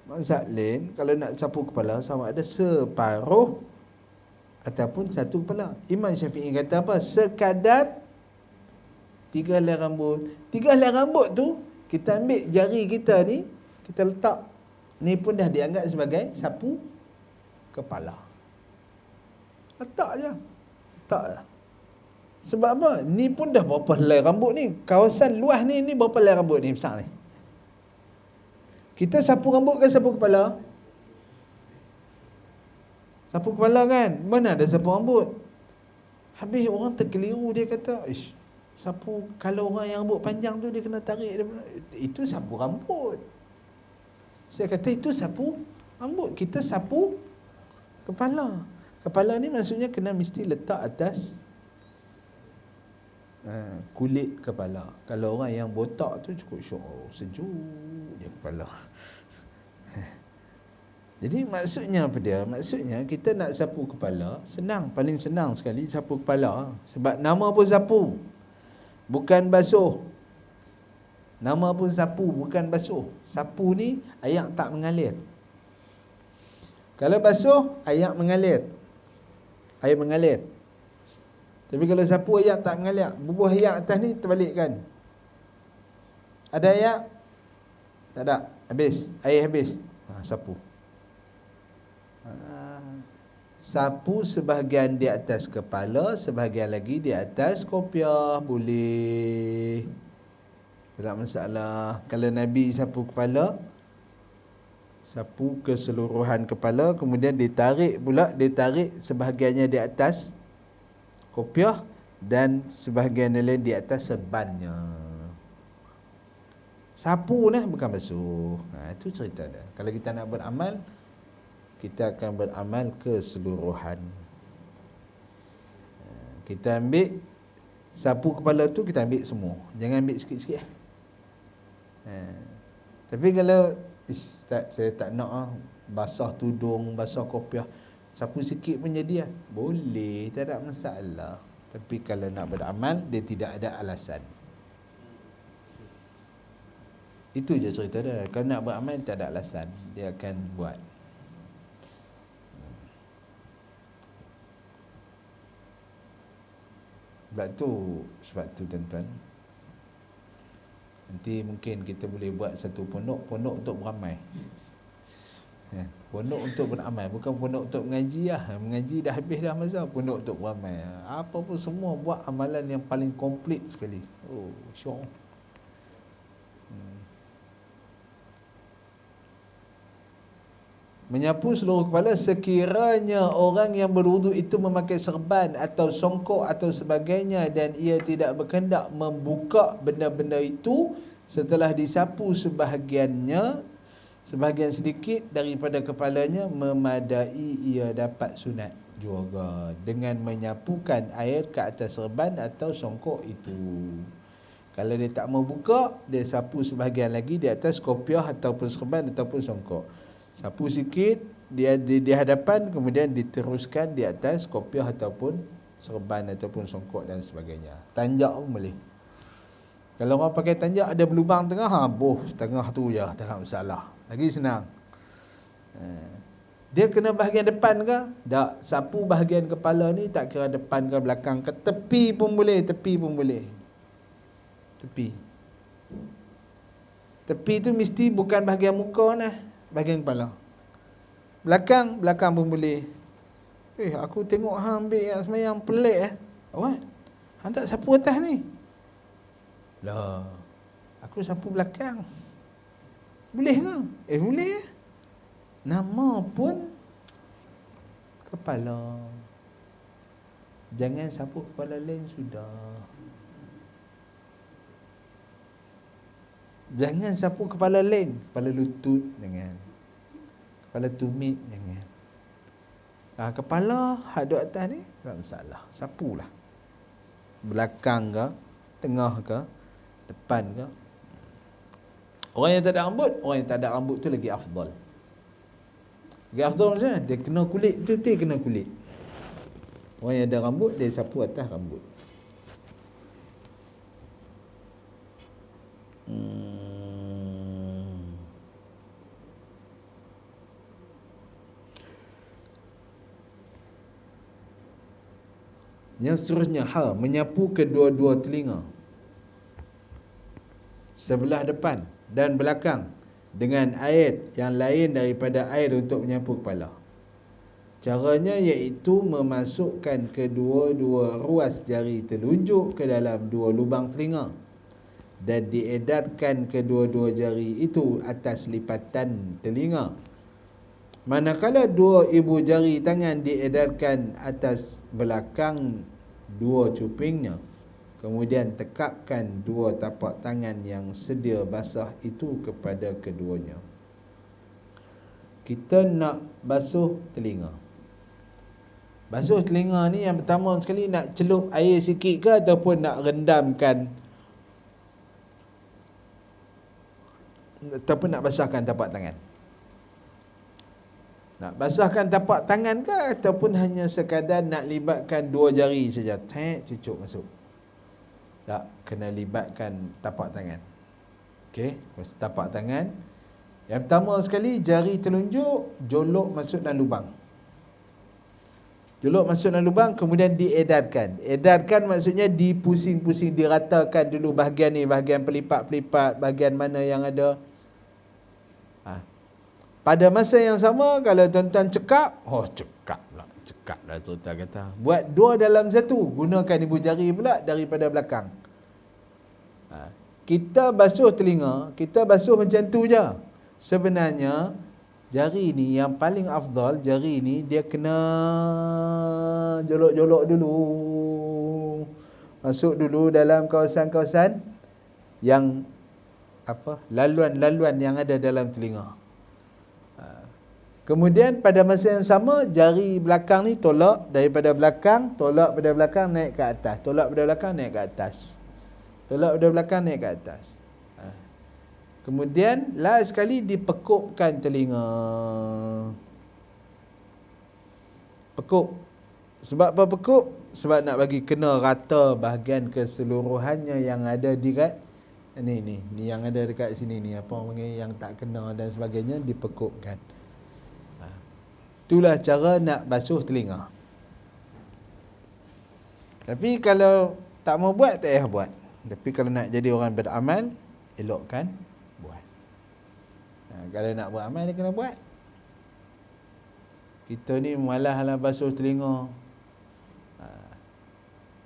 Mazhab lain kalau nak sapu kepala sama ada separuh ataupun satu kepala. Imam Syafi'i kata apa? Sekadar 3 helai rambut. 3 helai rambut tu kita ambil jari kita ni, kita letak, ni pun dah dianggap sebagai sapu kepala. Letak je. Letak je. Sebab apa? Ni pun dah berapa helai rambut ni. Kawasan luas ni berapa helai rambut ni besar ni. Kita sapu rambut ke sapu kepala? Sapu kepala kan? Mana ada sapu rambut? Habis orang terkeliru, dia kata, ish, sapu, kalau orang yang rambut panjang tu dia kena tarik daripada, itu sapu rambut. Saya kata itu sapu rambut, kita sapu kepala. Kepala ni maksudnya kena mesti letak atas kulit kepala. Kalau orang yang botak tu cukup syok, sejuk je kepala. Jadi maksudnya apa dia? Maksudnya kita nak sapu kepala, senang, paling senang sekali sapu kepala. Sebab nama pun sapu, bukan basuh. Nama pun sapu, bukan basuh. Sapu ni air tak mengalir. Kalau basuh, air mengalir. Air mengalir. Tapi kalau sapu, air tak mengalir. Bubuh air atas ni terbalikkan. Ada air? Tak ada. Habis. Air habis. Sapu. Sapu sebahagian di atas kepala, sebahagian lagi di atas kopiah. Boleh. Tak masalah. Kalau Nabi sapu kepala, sapu keseluruhan kepala, kemudian ditarik pula, ditarik sebahagiannya di atas kopiah dan sebahagian lain di atas serbannya. Sapu ni bukan basuh. Itu cerita dia. Kalau kita nak beramal, kita akan beramal keseluruhan. Kita ambil sapu kepala tu, kita ambil semua. Jangan ambil sikit-sikit. Tapi kalau Ustaz, saya tak nak basah tudung, basah kopiah, sapu sikit pun jadi lah. Boleh, tak ada masalah. Tapi kalau nak beramal, dia tidak ada alasan. Itu je cerita dia. Kalau nak beramal, tak ada alasan, dia akan buat. Sebab tu tuan-tuan, nanti mungkin kita boleh buat satu pondok untuk beramai. Pondok untuk beramal, bukan pondok untuk mengaji lah. Mengaji dah habis dah masa, pondok untuk beramai. Apa pun semua buat amalan yang paling komplit sekali. Oh, syok. Menyapu seluruh kepala sekiranya orang yang berwuduk itu memakai serban atau songkok atau sebagainya dan ia tidak berkehendak membuka benda-benda itu setelah disapu sebahagian sedikit daripada kepalanya, memadai ia dapat sunat juga dengan menyapukan air ke atas serban atau songkok itu. Kalau dia tak mau buka, dia sapu sebahagian lagi di atas kopiah ataupun serban ataupun songkok. Sapu sikit dia di hadapan, kemudian diteruskan di atas kopiah ataupun serban ataupun songkok dan sebagainya. Tanjak pun boleh. Kalau orang pakai tanjak ada berlubang tengah, boh tengah tu je, tak ada masalah. Lagi senang. Dia kena bahagian depan ke? Tak. Sapu bahagian kepala ni tak kira depan ke belakang ke, tepi pun boleh, tepi pun boleh. Tepi tu mesti bukan bahagian muka nah, bahagian kepala. Belakang pun boleh. Aku tengok hang ambil yang semayang pelik . What? Hang tak sapu atas ni? Lah, aku sapu belakang. Boleh ke? Boleh. Nama pun kepala. Jangan sapu kepala lain sudah. Jangan sapu kepala lain, kepala lutut jangan. Kepala tumit jangan. Kepala hak duduk atas ni tak masalah, sapulah. Belakang ke, tengah ke, depan ke. Orang yang tak ada rambut tu lagi afdal. Lagi afdal macam mana? Dia kena kulit, betul-betul kena kulit. Orang yang ada rambut, dia sapu atas rambut. Yang seterusnya, menyapu kedua-dua telinga, sebelah depan dan belakang, dengan air yang lain daripada air untuk menyapu kepala. Caranya iaitu memasukkan kedua-dua ruas jari telunjuk ke dalam dua lubang telinga dan diedarkan kedua-dua jari itu atas lipatan telinga. Manakala dua ibu jari tangan diedarkan atas belakang dua cupingnya, kemudian tekapkan dua tapak tangan yang sedia basah itu kepada keduanya. Kita nak basuh telinga. Basuh telinga ni yang pertama sekali nak celup air sikit ke ataupun nak rendamkan, ataupun nak basahkan tapak tangan? Nak basahkan tapak tangan ke ataupun hanya sekadar nak libatkan dua jari saja, cucuk masuk? Tak, kena libatkan tapak tangan. Okey, tapak tangan. Yang pertama sekali, jari telunjuk jolok masuk dalam lubang. Jolok masuk dalam lubang, kemudian diedarkan. Edarkan maksudnya dipusing-pusing, diratakan dulu bahagian ni, bahagian pelipat-pelipat, bahagian mana yang ada. Pada masa yang sama, kalau tuan-tuan cekap, cekap lah tuan-tuan kata. Buat dua dalam satu, gunakan ibu jari pula daripada belakang. Kita basuh telinga, kita basuh macam tu je. Sebenarnya, jari ni yang paling afdal, jari ni dia kena jolok-jolok dulu. Masuk dulu dalam kawasan-kawasan yang laluan-laluan yang ada dalam telinga. Kemudian pada masa yang sama, jari belakang ni tolak daripada belakang, tolak pada belakang naik ke atas, tolak pada belakang naik ke atas, tolak pada belakang naik ke atas. Kemudian last sekali dipekupkan telinga. Pekup. Sebab apa pekup? Sebab nak bagi kena rata bahagian keseluruhannya yang ada di kat ni yang ada dekat sini ni, apa orang panggil, yang tak kena dan sebagainya, dipekupkan. Itulah cara nak basuh telinga. Tapi kalau tak mau buat, tak payah buat. Tapi kalau nak jadi orang beramal, elokkan buat. Kalau nak buat amal, dia kena buat. Kita ni malah basuh telinga.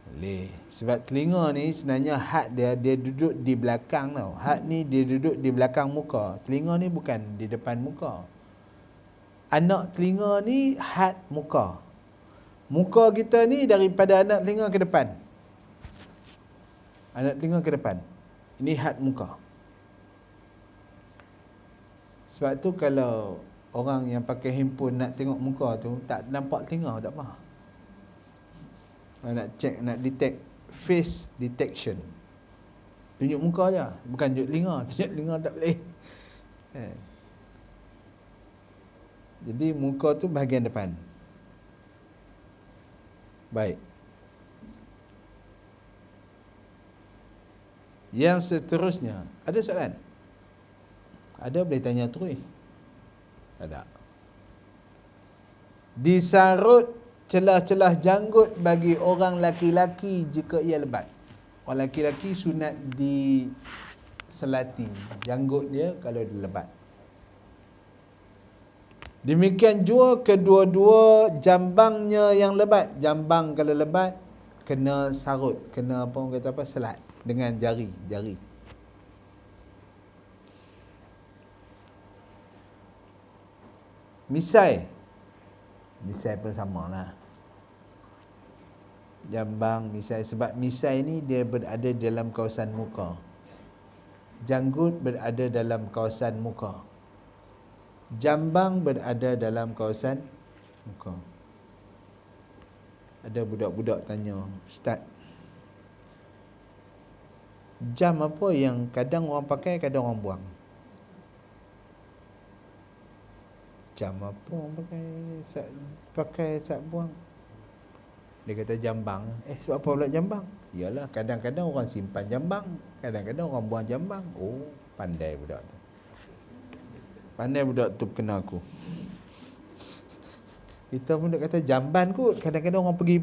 Boleh. Sebab telinga ni sebenarnya had dia duduk di belakang tau. Had ni dia duduk di belakang muka. Telinga ni bukan di depan muka. Anak telinga ni had muka. Muka kita ni daripada anak telinga ke depan. Anak telinga ke depan. Ini had muka. Sebab tu kalau orang yang pakai handphone nak tengok muka tu, tak nampak telinga, tak apa. Nak check, nak detect, face detection, tunjuk muka je, bukan tunjuk telinga. Tunjuk telinga tak boleh. Jadi muka tu bahagian depan. Baik. Yang seterusnya, ada soalan? Ada, boleh tanya terus. Tak ada. Disarut celah-celah janggut bagi orang laki-laki jika ia lebat. Orang laki-laki sunat diselati janggut dia kalau dia lebat. Demikian juga kedua-dua jambangnya yang lebat. Jambang kalau lebat, kena sarut, kena apa orang kata apa, selat dengan jari. Misai pun sama lah. Jambang, misai. Sebab misai ni dia berada dalam kawasan muka. Janggut berada dalam kawasan muka. Jambang berada dalam kawasan muka. Ada budak-budak tanya, Ustaz, jam apa yang kadang orang pakai, kadang orang buang? Jam apa orang pakai saat buang? Dia kata jambang. Sebab apa pula jambang? Yalah, kadang-kadang orang simpan jambang, kadang-kadang orang buang jambang. Oh, pandai budak tu. Pandai budak tu kena aku. Kita pun nak kata jamban kot. Kadang-kadang orang pergi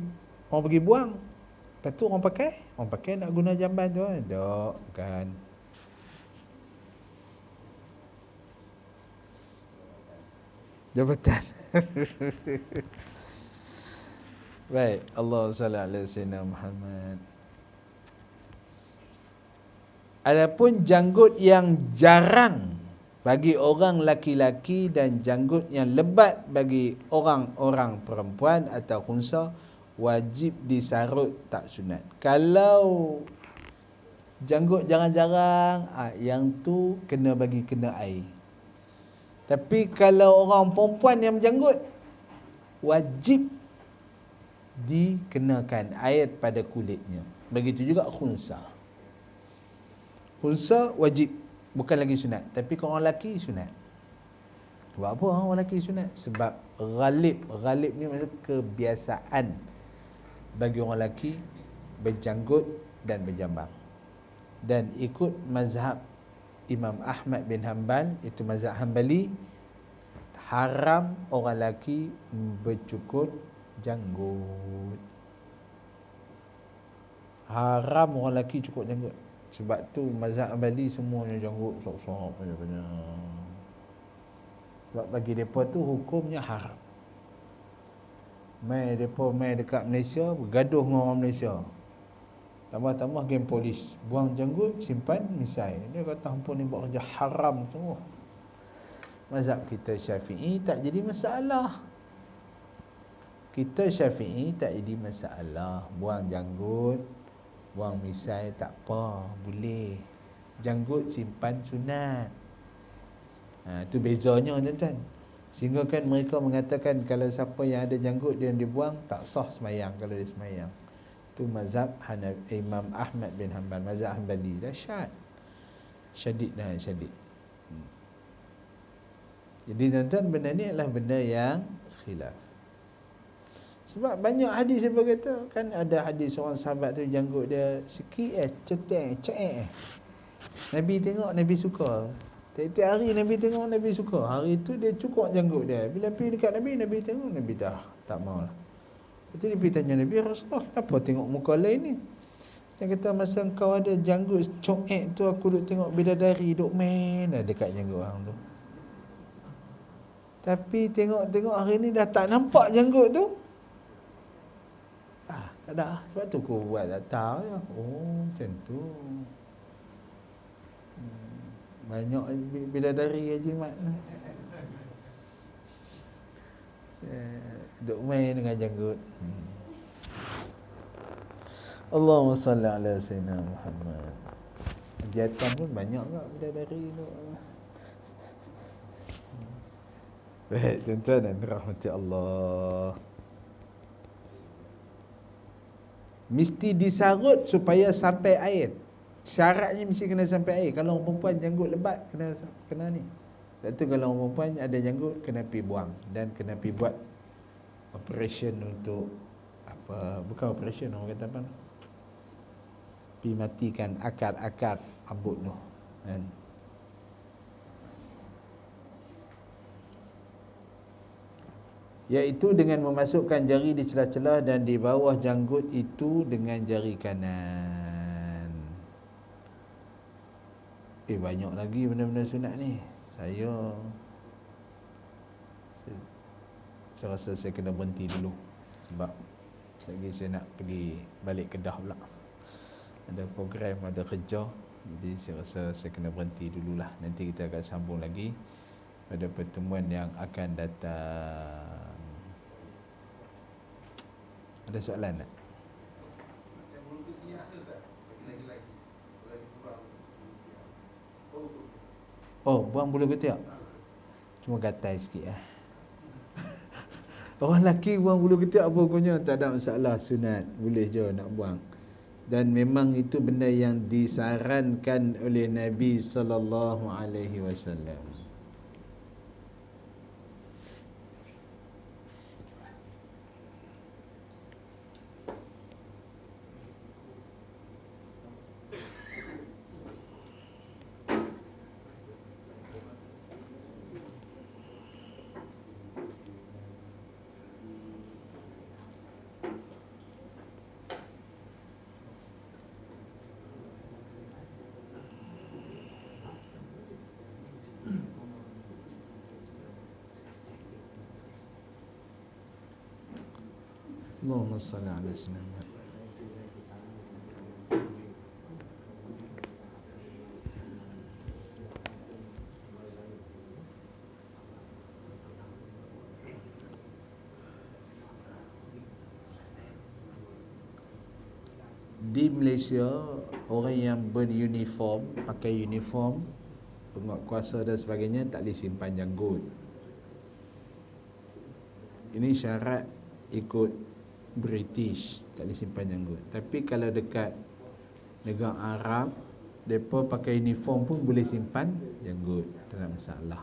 Orang pergi buang. Lepas tu orang pakai nak guna jamban tu. Tak, kan. Jabatan. Baik, Allahumma salli ala sayyidina Muhammad. Adapun janggut yang jarang bagi orang laki-laki dan janggut yang lebat bagi orang-orang perempuan atau khunsa, wajib disarut, tak sunat. Kalau janggut jarang-jarang, yang tu kena air. Tapi kalau orang perempuan yang berjanggut, wajib dikenakan air pada kulitnya. Begitu juga khunsa. Khunsa wajib, bukan lagi sunat. Tapi kalau orang lelaki sunat. Sebab apa orang lelaki sunat? Sebab ghalib ni maksud kebiasaan bagi orang lelaki berjanggut dan berjambang. Dan ikut mazhab Imam Ahmad bin Hanbal, itu mazhab Hanbali, haram orang lelaki bercukur janggut. Haram orang lelaki cukur janggut. Sebab tu mazhab Hanbali semuanya janggut sok-sok banyak. Sebab bagi mereka tu hukumnya haram. Mereka dekat Malaysia bergaduh dengan orang Malaysia. Tambah-tambah geng polis, buang janggut, simpan misai. Dia kata hampa ni buat kerja haram semua. Mazhab kita Syafi'i tak jadi masalah. Kita Syafi'i tak jadi masalah. Buang janggut, buang misai tak apa, boleh. Janggut simpan sunat. Itu bezanya, tuan-tuan. Sehingga kan mereka mengatakan kalau siapa yang ada janggut dia buang, tak sah semayang kalau dia semayang. Itu mazhab Imam Ahmad bin Hanbal, mazhab Hanbali. Dahsyat. Syadid. Jadi tuan-tuan, benda ni adalah benda yang khilaf. Sebab banyak hadis yang berkata, kan ada hadis seorang sahabat tu janggut dia sikit cetek. Nabi tengok, Nabi suka. Tiap-tiap hari Nabi tengok, Nabi suka. Hari tu dia cukur janggut dia. Bila pergi dekat Nabi tengok, Nabi dah tak mau lah. Lepas tu dia pergi tanya Nabi, Rasulullah, kenapa tengok muka lain ni? Dia kata, masa kau ada janggut coek tu, aku duk tengok bidadari duk main dah dekat janggut hang tu. Tapi tengok hari ni dah tak nampak janggut tu. Tak ada. Sebab tu aku buat tak tahu ya. Oh, macam tu. Banyak bidadari Haji Mat. Duk main dengan janggut. Allahumma salli ala sayyidina Muhammad. Kegiatan pun banyak tak bidadari tu. Baik, tuan-tuan dan rahmati Allah. Mesti disarut supaya sampai air. Syaratnya mesti kena sampai air. Kalau orang perempuan janggut lebat, kena ni. Lepas tu kalau orang perempuan ada janggut, kena pergi buang. Dan kena pergi buat operation untuk apa, bukan operation, orang kata apa, pergi matikan akar-akar rambut tu, kan? Iaitu dengan memasukkan jari di celah-celah dan di bawah janggut itu dengan jari kanan. Banyak lagi benda-benda sunat ni. Saya rasa saya kena berhenti dulu. Sebab lagi saya nak pergi balik Kedah pula. Ada program, ada kerja. Jadi saya rasa saya kena berhenti dululah. Nanti kita akan sambung lagi pada pertemuan yang akan datang. Ada soalan tak? Macam bulu ketiak tu tak? Lagi-lagi buang bulu ketiak. Oh, buang bulu ketiak? Cuma gatal sikit lah. Orang lelaki buang bulu ketiak apa punya, tak ada masalah, sunat. Boleh je nak buang. Dan memang itu benda yang disarankan oleh Nabi SAW. Allahumma salli ala sayyidina. Di Malaysia, orang yang beruniform, pakai uniform, penguatkuasa dan sebagainya, tak boleh simpan janggut. Ini syarat ikut British, tak boleh simpan janggut. Tapi kalau dekat negara Arab, mereka pakai uniform pun boleh simpan janggut, tak ada masalah.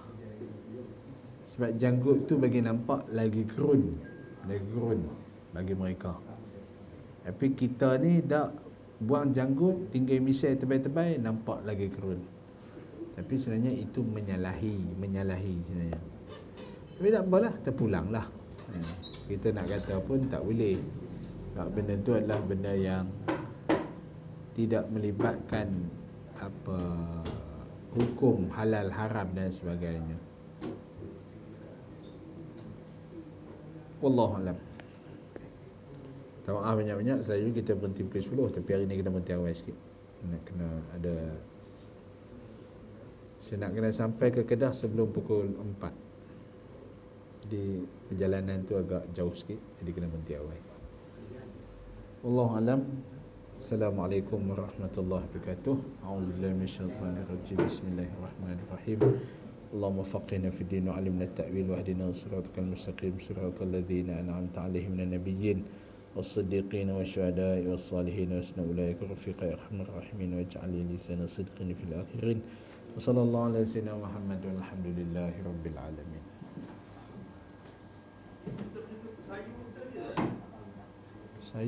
Sebab janggut tu bagi nampak lagi gerun bagi mereka. Tapi kita ni tak buang janggut, tinggal misai tebal-tebal, nampak lagi gerun. Tapi sebenarnya itu menyalahi sebenarnya. Tapi tak apalah, terpulanglah. Kita nak kata pun tak boleh. Sebab benda tu adalah benda yang tidak melibatkan apa hukum halal haram dan sebagainya. Wallahu a'lam. Maaf banyak-banyak, selalu kita berhenti pukul 10, tapi hari ni kena berhenti awal sikit. Kena ada, saya nak kena sampai ke Kedah sebelum pukul 4. Jadi perjalanan tu agak jauh sikit, jadi kena berhenti awal. Wallahu a'lam. Assalamualaikum warahmatullahi wabarakatuh. A'udzubillahi minasyaitonir rajim. Bismillahirrahmanirrahim. Allahumma faqihna fid din wa 'allimna at-ta'wil wa hdina siratal mustaqim siratal ladzina an'amta 'alaihim minan nabiyyin والصديقين والشهداء والصالحين وحسن أولئك رفيقا يا أرحم الراحمين واجعل لي لسان صدق في الآخرين وصلى الله على سيدنا محمد والحمد لله رب العالمين. Saya